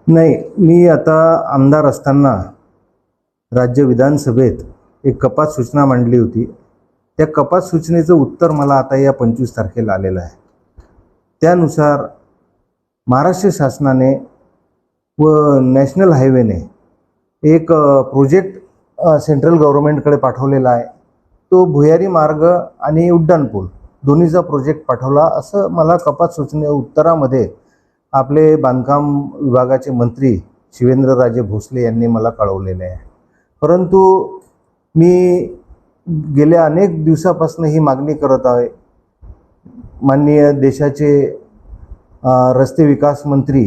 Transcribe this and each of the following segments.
नाही, मी आता आमदार असताना राज्य विधानसभेत एक कपात सूचना मांडली होती. त्या कपात सूचनेचं उत्तर मला आता या 25 तारखेला आलेलं आहे. त्यानुसार महाराष्ट्र शासनाने व नॅशनल हायवेने एक प्रोजेक्ट सेंट्रल गव्हर्नमेंटकडे पाठवलेला आहे. तो भुयारी मार्ग आणि उड्डाणपूल दोन्हीचा प्रोजेक्ट पाठवला असं मला कपात सूचने उत्तरामध्ये आपले बांधकाम विभागाचे मंत्री शिवेंद्रराजे भोसले यांनी मला कळवलेले आहे. परंतु मी गेल्या अनेक दिवसापासून ही मागणी करत आहे. माननीय देशाचे रस्ते विकास मंत्री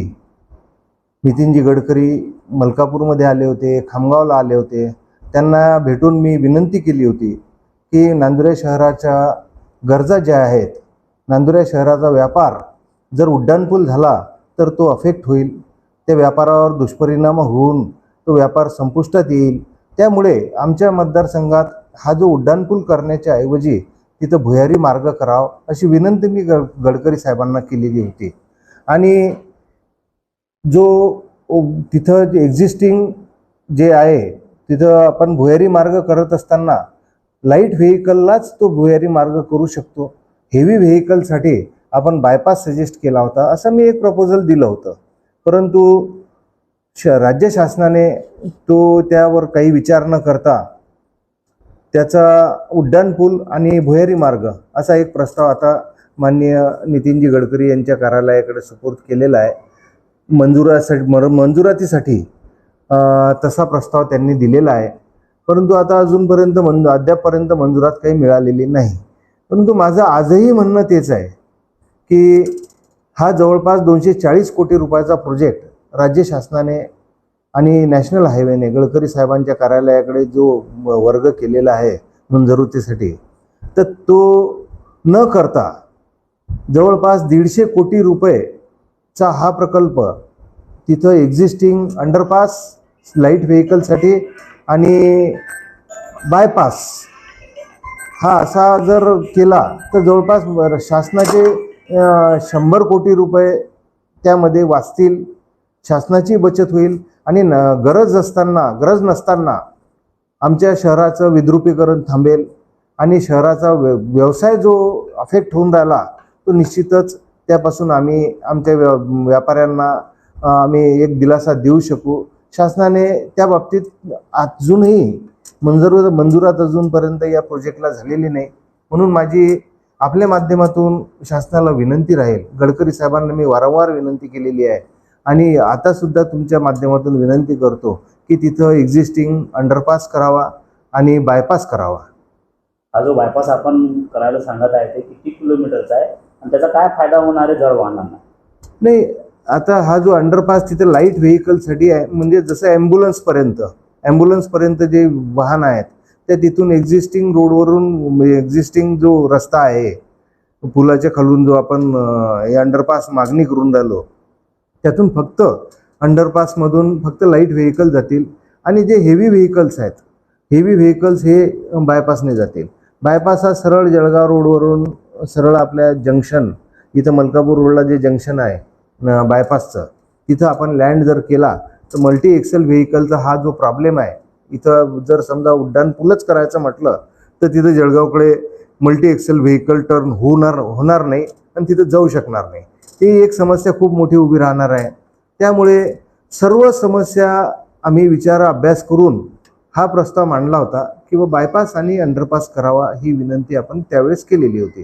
नितीनजी गडकरी मलकापूरमध्ये आले होते, खामगावला आले होते. त्यांना भेटून मी विनंती केली होती की नांदुरा शहराच्या गरजा ज्या आहेत, नांदुरा शहराचा व्यापार जर उड्डाणपूल झाला तर तो अफेक्ट होईल. त्या व्यापारावर दुष्परिणाम होऊन तो व्यापार संपुष्टात येईल. त्यामुळे आमच्या मतदारसंघात हा जो उड्डाणपूल करण्याच्या ऐवजी तिथं भुयारी मार्ग करावा अशी विनंती मी गडकरी साहेबांना केलेली होती. आणि जो तिथं एक्झिस्टिंग जे आहे तिथं आपण भुयारी मार्ग करत असताना लाईट व्हेकललाच तो भुयारी मार्ग करू शकतो. हेवी व्हेकलसाठी आपण बायपास सजेस्ट केला होता, असं मी एक प्रपोजल दिलं होतं. परंतु राज्य शासनाने तो त्यावर काही विचार न करता त्याचा उड्डाणपूल आणि भुयारी मार्ग असा एक प्रस्ताव आता माननीय नितीनजी गडकरी यांच्या कार्यालयाकडे सुपूर्द केलेला आहे. मंजुरातीसाठी तसा प्रस्ताव त्यांनी दिलेला आहे. परंतु आता अजूनपर्यंत अद्यापपर्यंत मंजुरात काही मिळालेली नाही. परंतु माझं आजही म्हणणं तेच आहे की हा जवळपास 240 कोटी रुपयाचा प्रोजेक्ट राज्य शासनाने आणि नॅशनल हायवेने गडकरी साहेबांच्या कार्यालयाकडे जो वर्ग केलेला आहे मंजुरीसाठी, तर तो न करता जवळपास 150 कोटी रुपयेचा हा प्रकल्प तिथं एक्झिस्टिंग अंडरपास लाईट व्हेकलसाठी आणि बायपास हा असा जर केला तर जवळपास शासनाचे 100 कोटी रुपये त्यामध्ये वाचतील. शासनाची बचत होईल आणि गरज नसताना आमच्या शहराचं विद्रुपीकरण थांबेल आणि शहराचा व्यवसाय जो अफेक्ट होऊन राहिला तो निश्चितच त्यापासून आम्ही आमच्या व्यापाऱ्यांना आम्ही एक दिलासा देऊ शकू. शासनाने त्या बाबतीत अजूनही मंजुरात अजूनपर्यंत या प्रोजेक्टला झालेली नाही. म्हणून माझी आपल्या माध्यमातून शासनाला विनंती राहील. गडकरी साहेबांना मी वारंवार विनंती केलेली आहे आणि आता सुद्धा तुमच्या माध्यमातून विनंती करतो की तिथं एक्झिस्टिंग अंडरपास करावा आणि बायपास करावा. हा जो बायपास आपण करायला सांगत आहे ते किती किलोमीटरचा आहे आणि त्याचा काय फायदा होणार आहे जड वाहनांना? नाही, आता हा जो अंडरपास तिथे लाईट व्हेकलसाठी आहे. म्हणजे जसं ॲम्ब्युलन्सपर्यंत जे वाहन आहेत त्या तिथून एक्झिस्टिंग रोडवरून एक्झिस्टिंग जो रस्ता आहे पुलाच्या खालून जो आपण हे अंडरपास मागणी करून राहिलो त्यातून फक्त अंडरपासमधून फक्त लाईट व्हेकल जातील आणि जे हेवी व्हेकल्स हे बायपासने जातील. बायपास हा सरळ जळगाव रोडवरून सरळ आपल्या जंक्शन इथं मलकापूर रोडला जे जंक्शन आहे बायपासचं तिथं आपण लँड जर केला तर मल्टी एक्सेल व्हेकलचा हा जो प्रॉब्लेम आहे इथं जर समजा उड्डाणपूलच करायचं म्हटलं तर तिथं जळगावकडे मल्टी एक्सेल व्हेकल टर्न होणार नाही आणि तिथं जाऊ शकणार नाही. ती एक समस्या खूप मोठी उभी राहणार आहे. त्यामुळे सर्व समस्या आम्ही अभ्यास करून हा प्रस्ताव मांडला होता की बायपास आणि अंडरपास करावा ही विनंती आपण त्यावेळेस केलेली होती.